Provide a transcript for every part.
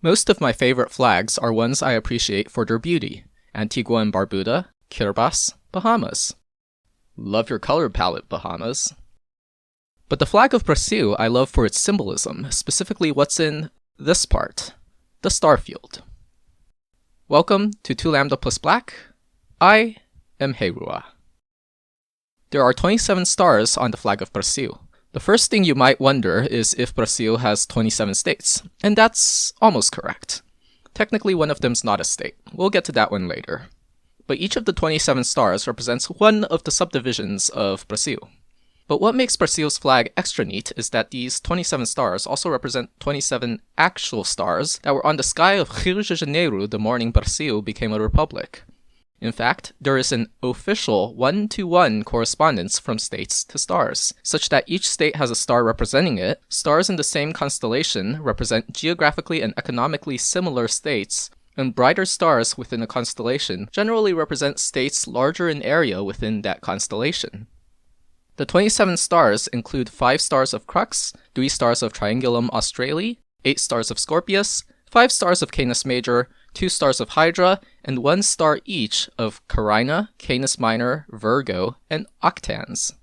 Most of my favorite flags are ones I appreciate for their beauty. Antigua and Barbuda, Kiribati, Bahamas. Love your color palette, Bahamas. But the flag of Brazil I love for its symbolism, specifically what's in this part, the star field. Welcome to TwoLambdaPlusBlack. I am Heirua. There are 27 stars on the flag of Brazil. The first thing you might wonder is if Brazil has 27 states, and that's almost correct. Technically, one of them's not a state. We'll get to that one later. But each of the 27 stars represents one of the subdivisions of Brazil. But what makes Brazil's flag extra neat is that these 27 stars also represent 27 actual stars that were on the sky of Rio de Janeiro the morning Brazil became a republic. In fact, there is an official 1-to-1 correspondence from states to stars, such that each state has a star representing it. Stars in the same constellation represent geographically and economically similar states, and brighter stars within a constellation generally represent states larger in area within that constellation. The 27 stars include 5 stars of Crux, 3 stars of Triangulum Australe, 8 stars of Scorpius, 5 stars of Canis Major, 2 stars of Hydra, and 1 star each of Carina, Canis Minor, Virgo, and Octans.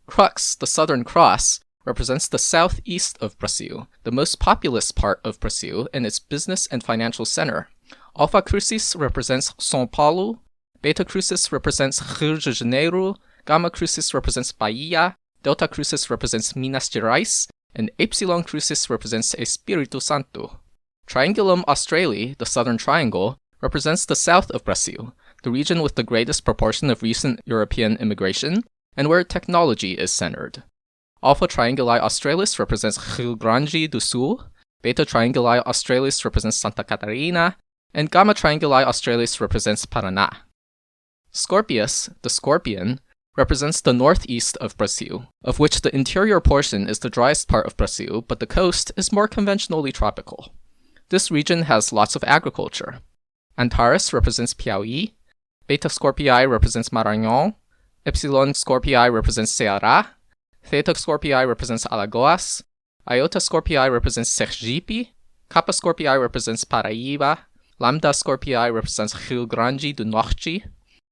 Crux, the Southern Cross, represents the southeast of Brazil, the most populous part of Brazil and its business and financial center. Alpha Crucis represents São Paulo, Beta Crucis represents Rio de Janeiro, Gamma Crucis represents Bahia, Delta Crucis represents Minas Gerais, and Epsilon Crucis represents Espírito Santo. Triangulum Australe, the Southern Triangle, represents the south of Brazil, the region with the greatest proportion of recent European immigration, and where technology is centered. Alpha Trianguli Australis represents Rio Grande do Sul, Beta Trianguli Australis represents Santa Catarina, and Gamma Trianguli Australis represents Paraná. Scorpius, the Scorpion, represents the northeast of Brazil, of which the interior portion is the driest part of Brazil, but the coast is more conventionally tropical. This region has lots of agriculture. Antares represents Piauí, Beta Scorpii represents Maranhão, Epsilon Scorpii represents Ceará, Theta Scorpii represents Alagoas, Iota Scorpii represents Sergipe, Kappa Scorpii represents Paraíba, Lambda Scorpii represents Rio Grande do Norte,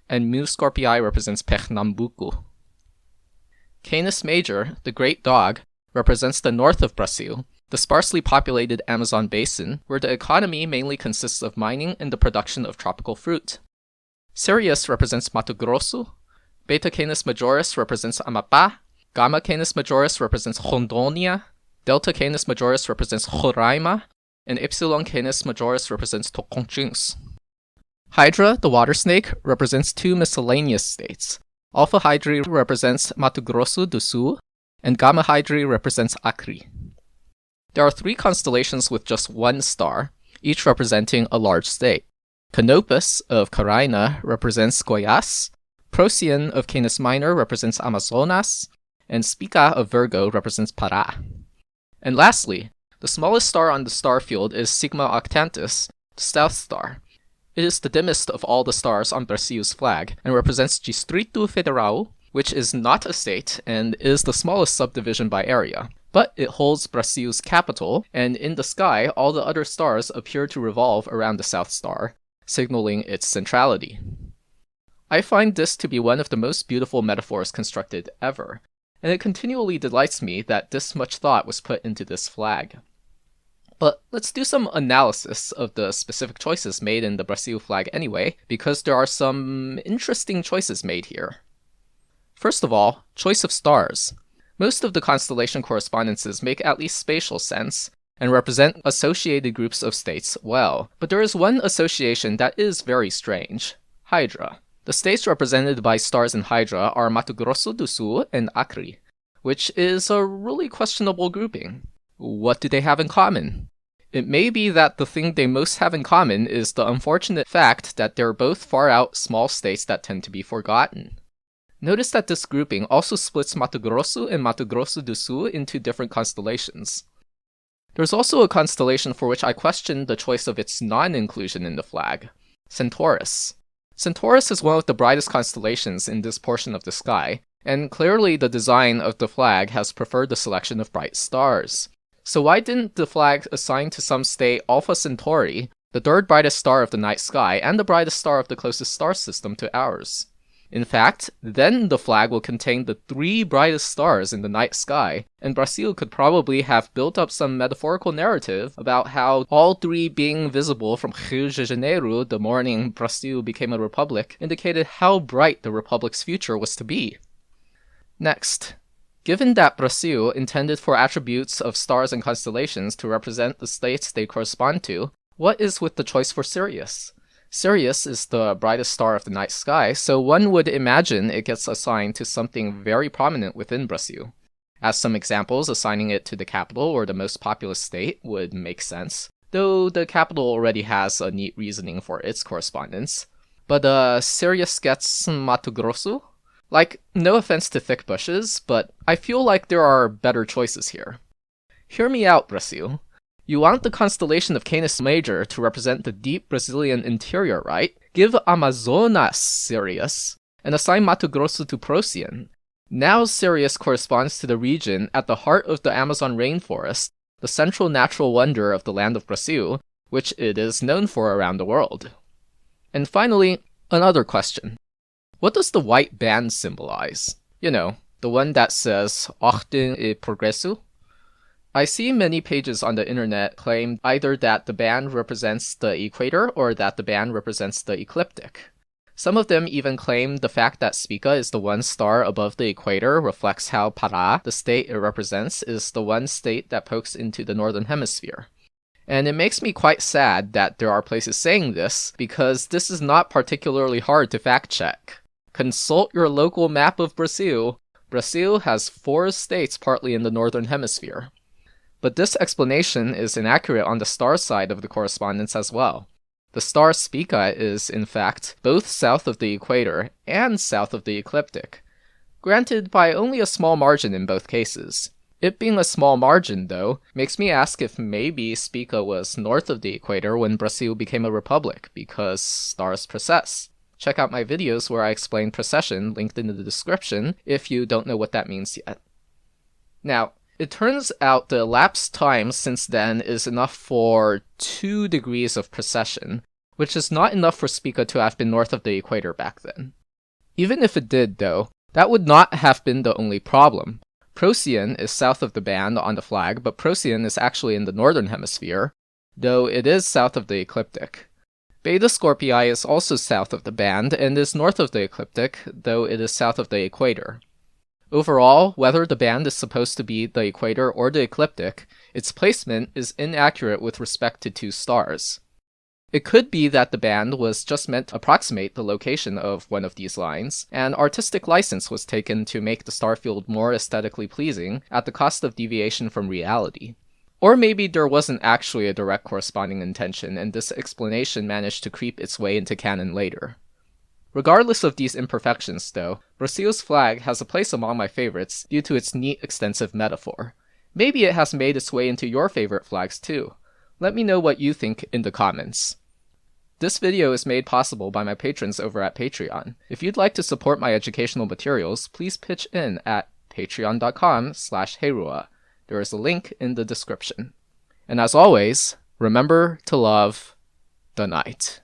and Mu Scorpii represents Pernambuco. Canis Major, the Great Dog, represents the north of Brazil, the sparsely populated Amazon basin, where the economy mainly consists of mining and the production of tropical fruit. Sirius represents Mato Grosso, Beta Canis Majoris represents Amapá, Gamma Canis Majoris represents Rondônia, Delta Canis Majoris represents Roraima, and Epsilon Canis Majoris represents Tocantins. Hydra, the water snake, represents 2 miscellaneous states. Alpha Hydri represents Mato Grosso do Sul, and Gamma Hydri represents Acre. There are 3 constellations with just 1 star, each representing a large state. Canopus of Carina represents Goiás, Procyon of Canis Minor represents Amazonas, and Spica of Virgo represents Pará. And lastly, the smallest star on the star field is Sigma Octantis, the South Star. It is the dimmest of all the stars on Brazil's flag and represents Distrito Federal, which is not a state and is the smallest subdivision by area. But it holds Brazil's capital, and in the sky, all the other stars appear to revolve around the South Star, signaling its centrality. I find this to be one of the most beautiful metaphors constructed ever, and it continually delights me that this much thought was put into this flag. But let's do some analysis of the specific choices made in the Brazil flag anyway, because there are some interesting choices made here. First of all, choice of stars. Most of the constellation correspondences make at least spatial sense, and represent associated groups of states well, but there is one association that is very strange: Hydra. The states represented by stars in Hydra are Mato Grosso do Sul and Acre, which is a really questionable grouping. What do they have in common? It may be that the thing they most have in common is the unfortunate fact that they're both far-out small states that tend to be forgotten. Notice that this grouping also splits Mato Grosso and Mato Grosso do Sul into different constellations. There's also a constellation for which I question the choice of its non-inclusion in the flag: Centaurus. Centaurus is one of the brightest constellations in this portion of the sky, and clearly the design of the flag has preferred the selection of bright stars. So why didn't the flag assign to some state Alpha Centauri, the third brightest star of the night sky and the brightest star of the closest star system to ours? In fact, then the flag will contain the 3 brightest stars in the night sky, and Brazil could probably have built up some metaphorical narrative about how all 3 being visible from Rio de Janeiro the morning Brazil became a republic indicated how bright the republic's future was to be. Next, given that Brazil intended for attributes of stars and constellations to represent the states they correspond to, what is with the choice for Sirius? Sirius is the brightest star of the night sky, so one would imagine it gets assigned to something very prominent within Brazil. As some examples, assigning it to the capital or the most populous state would make sense, though the capital already has a neat reasoning for its correspondence. But Sirius gets Mato Grosso? Like, no offense to thick bushes, but I feel like there are better choices here. Hear me out, Brazil. You want the constellation of Canis Major to represent the deep Brazilian interior, right? Give Amazonas Sirius, and assign Mato Grosso to Procyon. Now Sirius corresponds to the region at the heart of the Amazon rainforest, the central natural wonder of the land of Brazil, which it is known for around the world. And finally, another question. What does the white band symbolize? You know, the one that says Ordem e Progresso? I see many pages on the internet claim either that the band represents the equator or that the band represents the ecliptic. Some of them even claim the fact that Spica is the one star above the equator reflects how Pará, the state it represents, is the one state that pokes into the northern hemisphere. And it makes me quite sad that there are places saying this, because this is not particularly hard to fact check. Consult your local map of Brazil. Brazil has 4 states partly in the northern hemisphere. But this explanation is inaccurate on the star side of the correspondence as well. The star Spica is, in fact, both south of the equator and south of the ecliptic, granted by only a small margin in both cases. It being a small margin, though, makes me ask if maybe Spica was north of the equator when Brazil became a republic, because stars precess. Check out my videos where I explain precession, linked in the description, if you don't know what that means yet. Now, it turns out the elapsed time since then is enough for 2 degrees of precession, which is not enough for Spica to have been north of the equator back then. Even if it did, though, that would not have been the only problem. Procyon is south of the band on the flag, but Procyon is actually in the northern hemisphere, though it is south of the ecliptic. Beta Scorpii is also south of the band and is north of the ecliptic, though it is south of the equator. Overall, whether the band is supposed to be the equator or the ecliptic, its placement is inaccurate with respect to 2 stars. It could be that the band was just meant to approximate the location of one of these lines, and artistic license was taken to make the star field more aesthetically pleasing at the cost of deviation from reality. Or maybe there wasn't actually a direct corresponding intention, and this explanation managed to creep its way into canon later. Regardless of these imperfections, though, Brazil's flag has a place among my favorites due to its neat extensive metaphor. Maybe it has made its way into your favorite flags too. Let me know what you think in the comments. This video is made possible by my patrons over at Patreon. If you'd like to support my educational materials, please pitch in at patreon.com/heirua. There is a link in the description. And as always, remember to love the night.